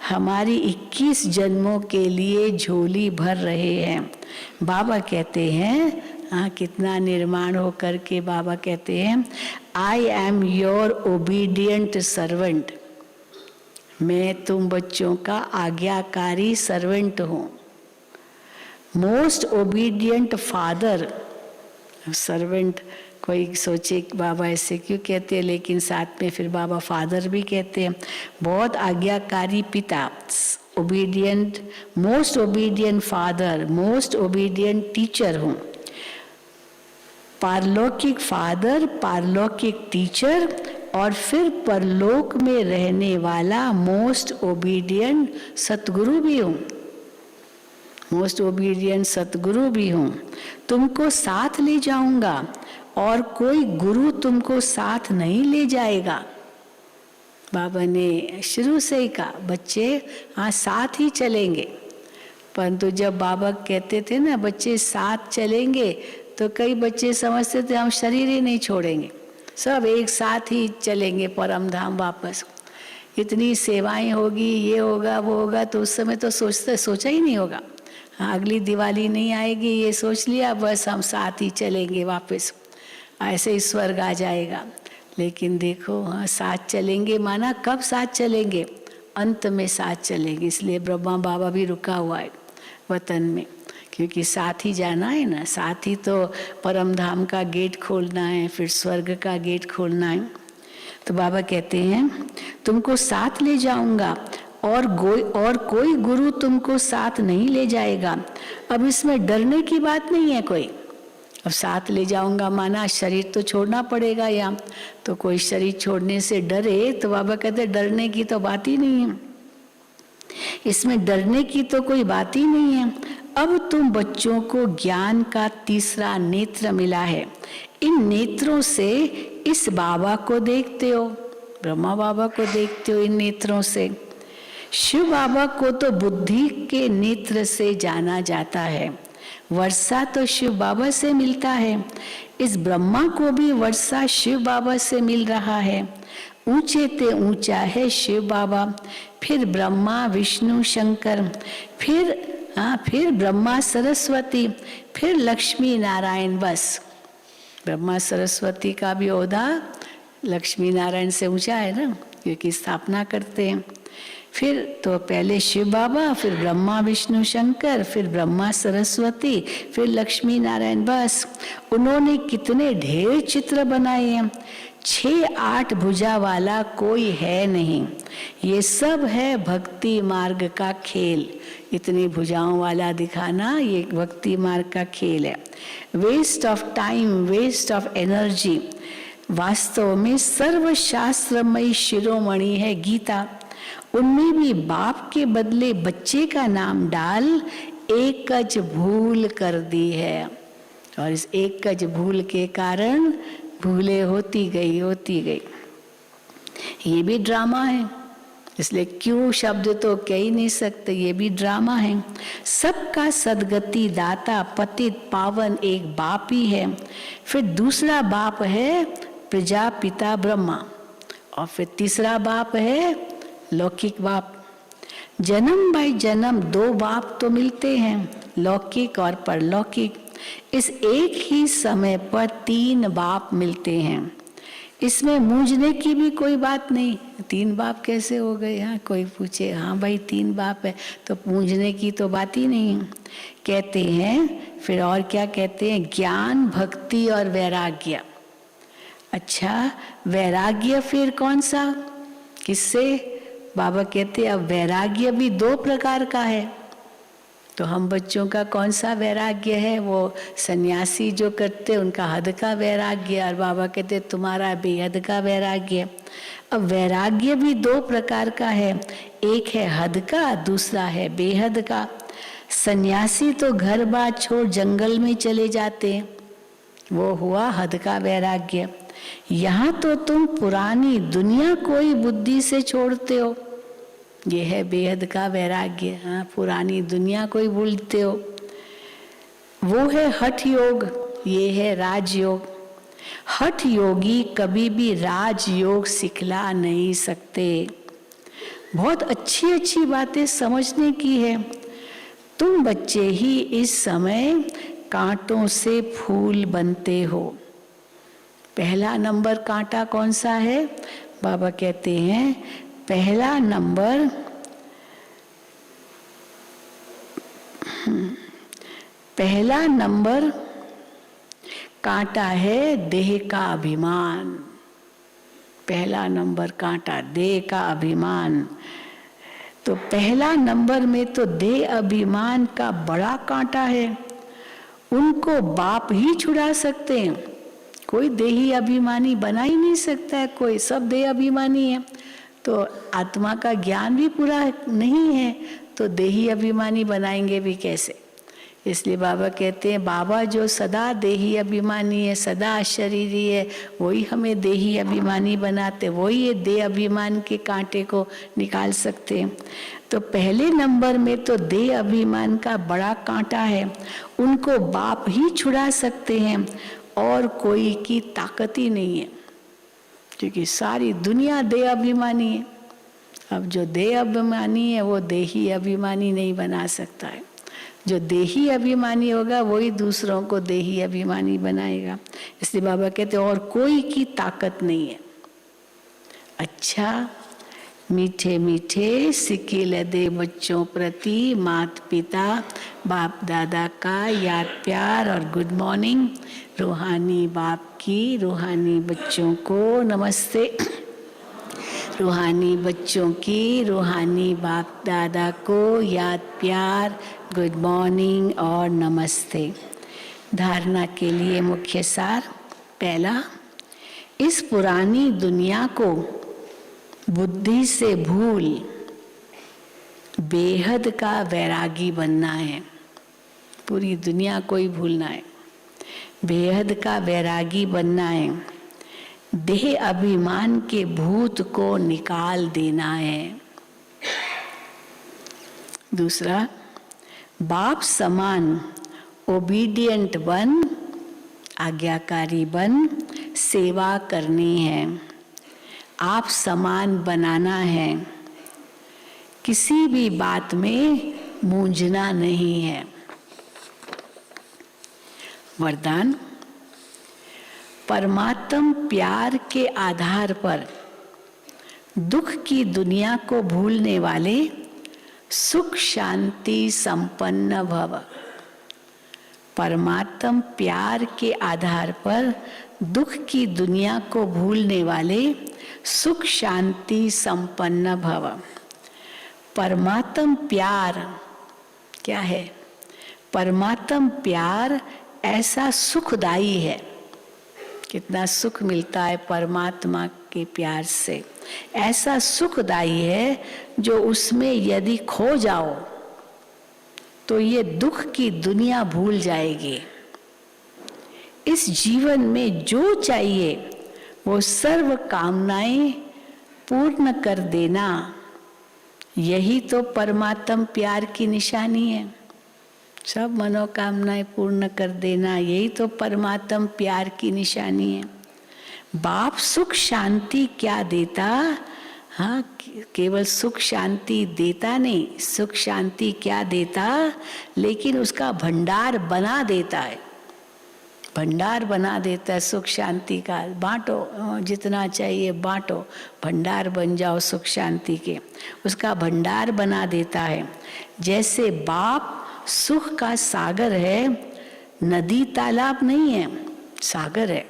Speaker 2: हमारी 21 जन्मों के लिए झोली भर रहे हैं। बाबा कहते हैं, हाँ कितना निर्माण हो करके बाबा कहते हैं, I am your obedient servant, मैं तुम बच्चों का आज्ञाकारी सर्वेंट हूँ। मोस्ट ओबीडियंट फादर, सर्वेंट कोई सोचे बाबा ऐसे क्यों कहते हैं, लेकिन साथ में फिर बाबा फादर भी कहते हैं। बहुत आज्ञाकारी पिता, obedient, most obedient father, most obedient teacher हूँ। पारलौकिक फादर, पारलौकिक टीचर और फिर परलोक में रहने वाला मोस्ट ओबीडियंट सतगुरु भी हूँ, मोस्ट ओबीडियंट सतगुरु भी हूँ। तुमको साथ ले जाऊंगा और कोई गुरु तुमको साथ नहीं ले जाएगा। बाबा ने शुरू से ही कहा बच्चे हाँ साथ ही चलेंगे, परंतु जब बाबा कहते थे ना बच्चे साथ चलेंगे, तो कई बच्चे समझते थे हम शरीर ही नहीं छोड़ेंगे, सब एक साथ ही चलेंगे परम धाम वापस। इतनी सेवाएं होगी, ये होगा वो होगा, तो उस समय तो सोचा ही नहीं होगा। हाँ अगली दिवाली नहीं आएगी ये सोच लिया, बस हम साथ ही चलेंगे वापस, ऐसे ही स्वर्ग आ जाएगा। लेकिन देखो हाँ साथ चलेंगे, माना कब साथ चलेंगे, अंत में साथ चलेंगे। इसलिए ब्रह्मा बाबा भी रुका हुआ है वतन में, क्योंकि साथ ही जाना है ना, साथ ही तो परम धाम का गेट खोलना है, फिर स्वर्ग का गेट खोलना है। तो बाबा कहते हैं तुमको साथ ले जाऊंगा और कोई गुरु तुमको साथ नहीं ले जाएगा। अब इसमें डरने की बात नहीं है कोई। अब साथ ले जाऊंगा माना शरीर तो छोड़ना पड़ेगा यहाँ, तो कोई शरीर छोड़ने से डरे, तो बाबा कहते डरने की तो बात ही नहीं है, इसमें डरने की तो कोई बात ही नहीं है। अब तुम बच्चों को ज्ञान का तीसरा नेत्र मिला है, इन नेत्रों से इस बाबा को देखते हो, ब्रह्मा बाबा को देखते हो इन नेत्रों से। शिव बाबा को तो बुद्धि के नेत्र से जाना जाता है, वर्षा तो शिव बाबा से मिलता है, इस ब्रह्मा को भी वर्षा शिव बाबा से मिल रहा है। ऊंचे ते ऊंचा है शिव बाबा, फिर ब्रह्मा विष्णु शंकर, फिर ब्रह्मा सरस्वती, फिर लक्ष्मी नारायण। बस ब्रह्मा सरस्वती का भी ओहदा लक्ष्मी नारायण से ऊंचा है ना, क्योंकि स्थापना करते हैं। फिर तो पहले शिव बाबा, फिर ब्रह्मा विष्णु शंकर, फिर ब्रह्मा सरस्वती, फिर लक्ष्मी नारायण। बस उन्होंने कितने ढेर चित्र बनाए हैं, 6-8 भुजा वाला कोई है नहीं, ये सब है भक्ति मार्ग का खेल। इतनी भुजाओं वाला दिखाना ये भक्ति मार्ग का खेल है। Waste of time, waste of energy. वास्तव में सर्वशास्त्रमयी शिरोमणि है गीता, उनमें भी बाप के बदले बच्चे का नाम डाल एकज भूल कर दी है, और इस एकज भूल के कारण भूले होती गई। ये भी ड्रामा है, इसलिए क्यों शब्द तो कह ही नहीं सकते, ये भी ड्रामा है। सबका सदगति दाता पतित पावन एक बाप ही है, फिर दूसरा बाप है प्रजापिता ब्रह्मा, और फिर तीसरा बाप है लौकिक बाप। जन्म बाई जन्म 2 बाप तो मिलते हैं, लौकिक और परलौकिक। इस एक ही समय पर 3 बाप मिलते हैं, इसमें मूंझने की भी कोई बात नहीं। 3 बाप कैसे हो गए? हाँ कोई पूछे, हाँ भाई 3 बाप है, तो मूंझने की तो बात ही नहीं। कहते हैं फिर और क्या कहते हैं, ज्ञान भक्ति और वैराग्य। अच्छा वैराग्य फिर कौन सा, किससे? बाबा कहते हैं अब वैराग्य भी 2 प्रकार का है। तो हम बच्चों का कौन सा वैराग्य है? वो सन्यासी जो करते उनका हद का वैराग्य, और बाबा कहते तुम्हारा बेहद का वैराग्य। अब वैराग्य भी 2 प्रकार का है, एक है हद का, दूसरा है बेहद का। सन्यासी तो घर बार छोड़ जंगल में चले जाते हैं, वो हुआ हद का वैराग्य। यहाँ तो तुम पुरानी दुनिया को ही बुद्धि से छोड़ते हो, ये है बेहद का वैराग्य। हाँ पुरानी दुनिया को ही भूलते हो, वो है हठ योग। ये है राजयोग। हठ योगी कभी भी राजयोग सिखला नहीं सकते। बहुत अच्छी अच्छी बातें समझने की है। तुम बच्चे ही इस समय कांटों से फूल बनते हो। पहला नंबर कांटा कौन सा है? बाबा कहते हैं पहला नंबर कांटा है देह का अभिमान। पहला नंबर कांटा देह का अभिमान। तो पहला नंबर में तो देह अभिमान का बड़ा कांटा है। उनको बाप ही छुड़ा सकते हैं। कोई देही अभिमानी बना ही नहीं सकता है कोई, सब देह अभिमानी है। तो आत्मा का ज्ञान भी पूरा नहीं है तो देही अभिमानी बनाएंगे भी कैसे? इसलिए बाबा कहते हैं बाबा जो सदा देही अभिमानी है, सदा शरीरी है, वही हमें देही अभिमानी बनाते, वही ये देह अभिमान के कांटे को निकाल सकते हैं। तो पहले नंबर में तो देह अभिमान का बड़ा कांटा है, उनको बाप ही छुड़ा सकते हैं और कोई की ताकत ही नहीं है, क्योंकि सारी दुनिया देह अभिमानी है। अब जो देह अभिमानी है वो देही अभिमानी नहीं बना सकता है। जो देही अभिमानी होगा वही दूसरों को देही अभिमानी बनाएगा। इसलिए बाबा कहते और कोई की ताकत नहीं है। अच्छा, मीठे मीठे सिक्के लदे बच्चों प्रति माता पिता बाप दादा का याद प्यार और गुड मॉर्निंग। रूहानी बाप की रूहानी बच्चों को नमस्ते। रूहानी बच्चों की रूहानी बाप दादा को याद प्यार, गुड मॉर्निंग और नमस्ते। धारणा के लिए मुख्य सार। पहला, इस पुरानी दुनिया को बुद्धि से भूल बेहद का वैरागी बनना है। पूरी दुनिया को ही भूलना है, बेहद का वैरागी बनना है। देह अभिमान के भूत को निकाल देना है। दूसरा, बाप समान ओबीडियंट बन, आज्ञाकारी बन, सेवा करनी है। आप समान बनाना है, किसी भी बात में मूंझना नहीं है। वरदान, परमात्म प्यार के आधार पर दुख की दुनिया को भूलने वाले सुख शांति संपन्न भव। परमात्म प्यार के आधार पर दुख की दुनिया को भूलने वाले सुख शांति संपन्न भव। परमात्म प्यार क्या है? परमात्म प्यार ऐसा सुखदायी है। कितना सुख मिलता है परमात्मा के प्यार से। ऐसा सुखदायी है जो उसमें यदि खो जाओ तो ये दुख की दुनिया भूल जाएगी। इस जीवन में जो चाहिए वो सर्व कामनाएं पूर्ण कर देना, यही तो परमात्म प्यार की निशानी है। सब मनोकामनाएं पूर्ण कर देना, यही तो परमात्म प्यार की निशानी है। बाप सुख शांति क्या देता? हाँ, केवल सुख शांति देता नहीं, सुख शांति क्या देता, लेकिन उसका भंडार बना देता है। भंडार बना देता है सुख शांति का। बांटो, जितना चाहिए बांटो, भंडार बन जाओ सुख शांति के। उसका भंडार बना देता है। जैसे बाप सुख का सागर है, नदी तालाब नहीं है, सागर है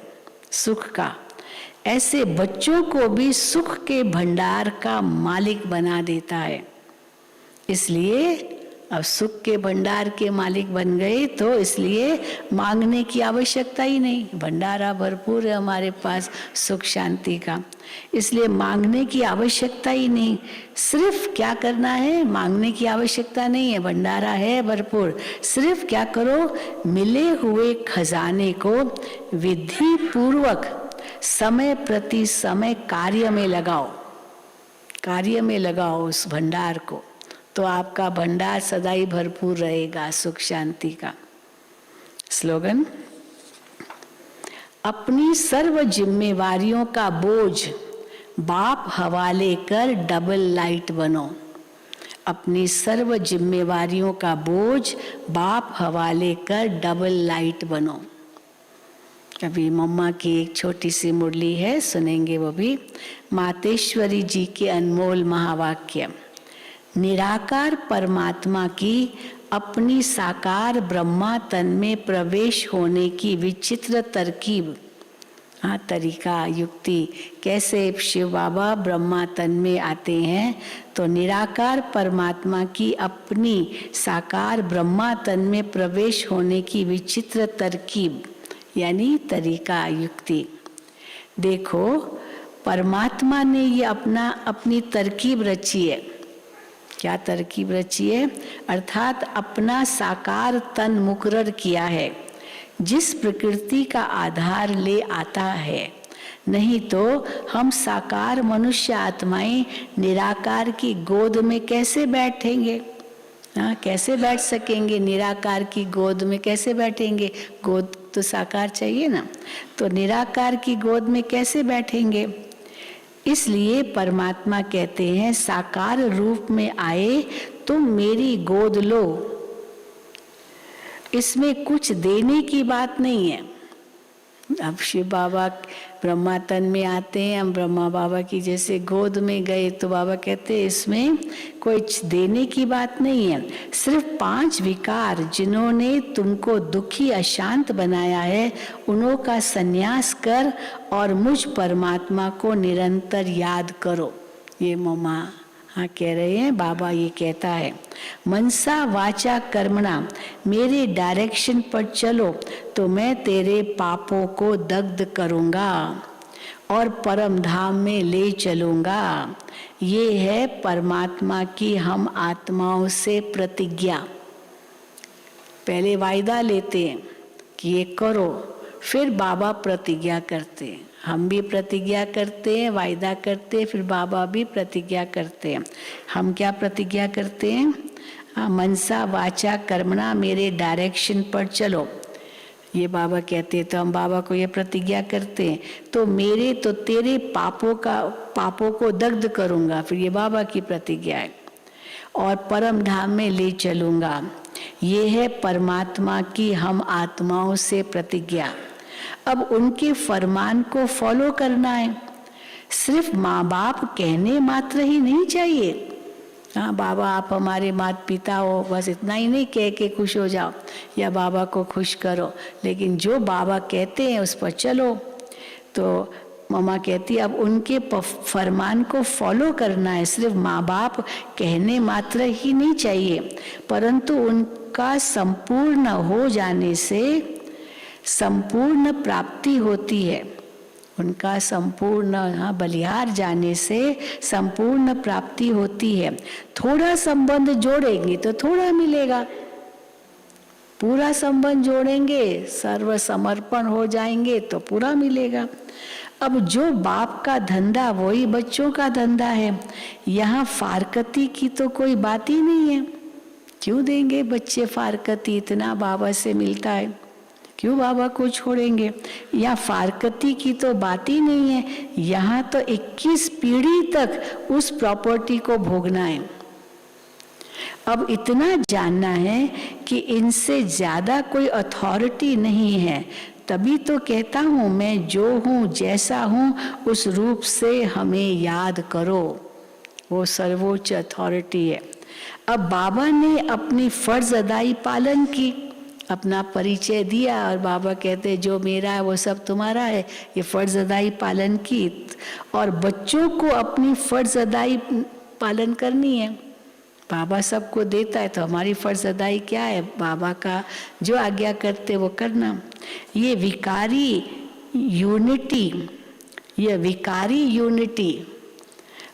Speaker 2: सुख का। ऐसे बच्चों को भी सुख के भंडार का मालिक बना देता है। इसलिए अब सुख के भंडार के मालिक बन गए तो इसलिए मांगने की आवश्यकता ही नहीं। भंडारा भरपूर है हमारे पास सुख शांति का, इसलिए मांगने की आवश्यकता ही नहीं। सिर्फ क्या करना है? मांगने की आवश्यकता नहीं है, भंडारा है भरपूर। सिर्फ क्या करो? मिले हुए खजाने को विधि पूर्वक समय प्रति समय कार्य में लगाओ। कार्य में लगाओ उस भंडार को, तो आपका भंडार सदा ही भरपूर रहेगा सुख शांति का। स्लोगन, अपनी सर्व जिम्मेवारियों का बोझ बाप हवाले कर डबल लाइट बनो। अपनी सर्व जिम्मेवारियों का बोझ बाप हवाले कर डबल लाइट बनो। अभी मम्मा की एक छोटी सी मुरली है, सुनेंगे वो भी। मातेश्वरी जी के अनमोल महावाक्य। निराकार परमात्मा की अपनी साकार ब्रह्मा तन में प्रवेश होने की विचित्र तरकीब, हाँ तरीका, युक्ति, कैसे शिव बाबा ब्रह्मा तन में आते हैं तो निराकार परमात्मा की अपनी साकार ब्रह्मा तन में प्रवेश होने की विचित्र तरकीब यानी तरीका, युक्ति। देखो परमात्मा ने ये अपनी तरकीब रची है। क्या तरकीब रची है? अर्थात अपना साकार तन मुकर्रर किया है जिस प्रकृति का आधार ले आता है। नहीं तो हम साकार मनुष्य आत्माएं निराकार की गोद में कैसे बैठेंगे? हाँ, कैसे बैठ सकेंगे? निराकार की गोद में कैसे बैठेंगे? गोद तो साकार चाहिए ना, तो निराकार की गोद में कैसे बैठेंगे? इसलिए परमात्मा कहते हैं साकार रूप में आए तुम मेरी गोद लो। इसमें कुछ देने की बात नहीं है। अब शिव बाबा ब्रह्मा तन में आते हैं, हम ब्रह्मा बाबा की जैसे गोद में गए तो बाबा कहते हैं इसमें कुछ देने की बात नहीं है। सिर्फ 5 विकार जिन्होंने तुमको दुखी अशांत बनाया है उन्हों का संन्यास कर और मुझ परमात्मा को निरंतर याद करो। ये मम्मा हाँ कह रहे हैं, बाबा ये कहता है मनसा वाचा कर्मणा मेरे डायरेक्शन पर चलो तो मैं तेरे पापों को दग्ध करूंगा और परम धाम में ले चलूंगा। ये है परमात्मा की हम आत्माओं से प्रतिज्ञा। पहले वायदा लेते हैं कि ये करो, फिर बाबा प्रतिज्ञा करते हैं। हम भी प्रतिज्ञा करते हैं, वायदा करते हैं, फिर बाबा भी प्रतिज्ञा करते हैं। हम क्या प्रतिज्ञा करते हैं? मनसा वाचा कर्मणा मेरे डायरेक्शन पर चलो, ये बाबा कहते हैं। तो हम बाबा को ये प्रतिज्ञा करते हैं तो मेरे तो तेरे पापों को दग्ध करूंगा, फिर ये बाबा की प्रतिज्ञा है, और परम धाम में ले चलूंगा। ये है परमात्मा की हम आत्माओं से प्रतिज्ञा। अब उनके फरमान को फॉलो करना है। सिर्फ माँ बाप कहने मात्र ही नहीं चाहिए। हाँ बाबा आप हमारे माता पिता हो, बस इतना ही नहीं कह के खुश हो जाओ या बाबा को खुश करो, लेकिन जो बाबा कहते हैं उस पर चलो। तो मम्मा कहती है अब उनके फरमान को फॉलो करना है। सिर्फ माँ बाप कहने मात्र ही नहीं चाहिए, परंतु उनका संपूर्ण हो जाने से संपूर्ण प्राप्ति होती है। उनका संपूर्ण बलिहार जाने से संपूर्ण प्राप्ति होती है। थोड़ा संबंध जोड़ेंगे तो थोड़ा मिलेगा, पूरा संबंध जोड़ेंगे, सर्व समर्पण हो जाएंगे तो पूरा मिलेगा। अब जो बाप का धंधा वही बच्चों का धंधा है। यहाँ फारकती की तो कोई बात ही नहीं है। क्यों देंगे बच्चे फारकती? इतना बाबा से मिलता है, क्यों बाबा को छोड़ेंगे? यहाँ फारकती की तो बात ही नहीं है। यहाँ तो 21 पीढ़ी तक उस प्रॉपर्टी को भोगना है। अब इतना जानना है कि इनसे ज्यादा कोई अथॉरिटी नहीं है। तभी तो कहता हूँ मैं जो हूँ जैसा हूँ उस रूप से हमें याद करो, वो सर्वोच्च अथॉरिटी है। अब बाबा ने अपनी फर्ज अदाई पालन की, अपना परिचय दिया और बाबा कहते जो मेरा है वो सब तुम्हारा है। ये फर्ज अदाई पालन की और बच्चों को अपनी फर्ज अदाई पालन करनी है। बाबा सबको देता है तो हमारी फर्ज अदाई क्या है? बाबा का जो आज्ञा करते वो करना। ये विकारी यूनिटी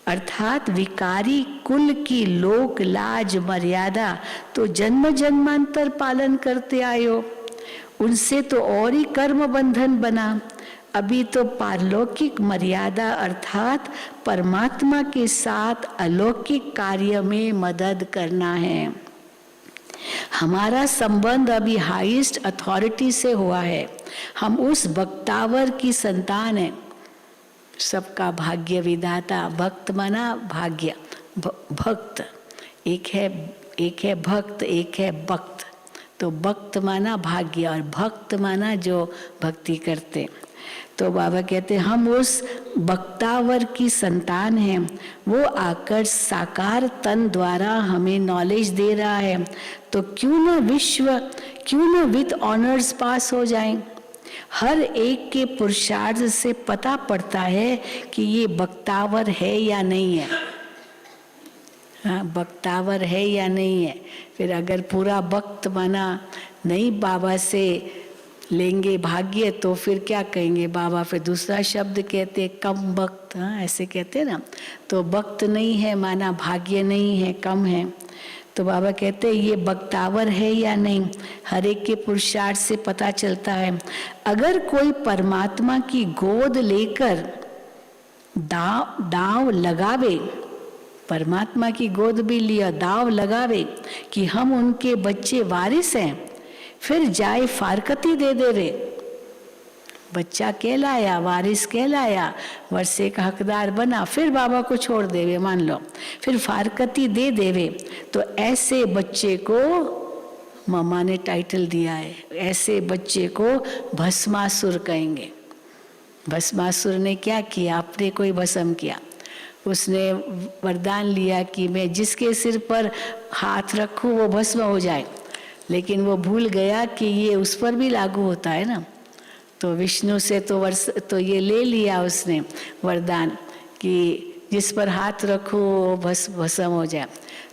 Speaker 2: अर्थात विकारी कुल की लोक लाज मर्यादा तो जन्म जन्मांतर पालन करते आए हो। उनसे तो और ही कर्म बंधन बना। अभी तो पारलौकिक मर्यादा अर्थात परमात्मा के साथ अलौकिक कार्य में मदद करना है। हमारा संबंध अभी हाईएस्ट अथॉरिटी से हुआ है। हम उस भक्तावर की संतान हैं। सबका भाग्य विधाता, भक्त माना भाग्य, भक्त एक है भक्त, एक है भक्त। तो भक्त माना भाग्य और भक्त माना जो भक्ति करते। तो बाबा कहते हम उस भक्तावर की संतान हैं। वो आकर साकार तन द्वारा हमें नॉलेज दे रहा है। तो क्यों न विद ऑनर्स पास हो जाएं। हर एक के पुरुषार्थ से पता पड़ता है कि ये भक्तावर है या नहीं है। हाँ, भक्तावर है या नहीं है। फिर अगर पूरा भक्त बना नहीं बाबा से लेंगे भाग्य, तो फिर क्या कहेंगे बाबा? फिर दूसरा शब्द कहते कम भक्त। हाँ, ऐसे कहते ना। तो भक्त नहीं है माना भाग्य नहीं है, कम है। तो बाबा कहते ये भक्तावर है या नहीं, हर एक के पुरुषार्थ से पता चलता है। अगर कोई परमात्मा की गोद लेकर दांव लगावे, परमात्मा की गोद भी लिया, दांव लगावे कि हम उनके बच्चे वारिस हैं, फिर जाए फारकती दे देवे। बच्चा कहलाया, वारिस कहलाया, वर्षे का हकदार बना, फिर बाबा को छोड़ देवे मान लो, फिर फारकती दे देवे। तो ऐसे बच्चे को मम्मा ने टाइटल दिया है, ऐसे बच्चे को भस्मासुर कहेंगे। भस्मासुर ने क्या किया? अपने को ही भस्म किया। उसने वरदान लिया कि मैं जिसके सिर पर हाथ रखूं वो भस्म हो जाए, लेकिन वो भूल गया कि ये उस पर भी लागू होता है ना। तो विष्णु से तो ये ले लिया उसने वरदान कि जिस पर हाथ रखो वो भस्म हो जाए।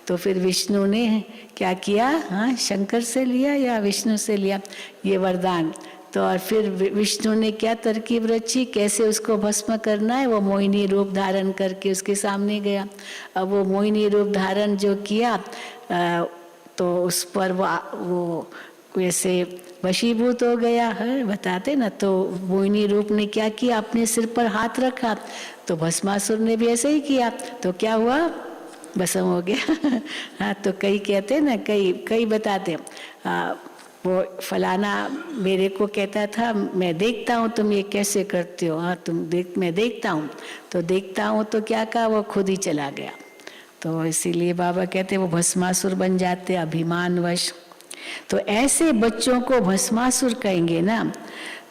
Speaker 2: तो फिर विष्णु ने क्या किया? हाँ, शंकर से लिया या विष्णु से लिया ये वरदान। तो और फिर विष्णु ने क्या तरकीब रची, कैसे उसको भस्म करना है। वो मोहिनी रूप धारण करके उसके सामने गया। अब वो मोहिनी रूप धारण जो किया तो उस पर वो वैसे वशीभूत हो गया है, बताते ना। तो मोहिनी रूप ने क्या किया? अपने सिर पर हाथ रखा। तो भस्मासुर ने भी ऐसे ही किया। तो क्या हुआ? भस्म हो गया। हाँ, तो कई कहते ना, कई बताते वो फलाना मेरे को कहता था मैं देखता हूँ तुम ये कैसे करते हो। हाँ, मैं देखता हूँ। तो देखता हूँ तो क्या कहा? वो खुद ही चला गया। तो इसीलिए बाबा कहते वो भस्मासुर बन जाते अभिमानवश। तो ऐसे बच्चों को भस्मासुर कहेंगे ना।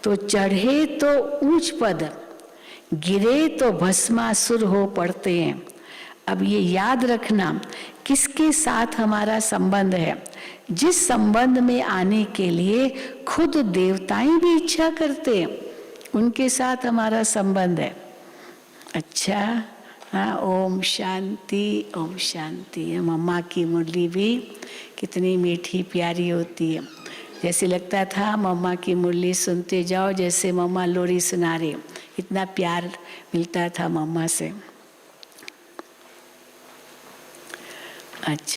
Speaker 2: तो चढ़े तो ऊंच पद, गिरे तो भस्मासुर हो पड़ते हैं। अब ये याद रखना किसके साथ हमारा संबंध है। जिस संबंध में आने के लिए खुद देवताएं भी इच्छा करते हैं, उनके साथ हमारा संबंध है। अच्छा, हाँ, ओम शांति, ओम शांति। मम्मा की मुरली भी कितनी मीठी प्यारी होती है। जैसे लगता था मम्मा की मुरली सुनते जाओ, जैसे मम्मा लोरी सुना रहे। इतना प्यार मिलता था मम्मा से। अच्छा।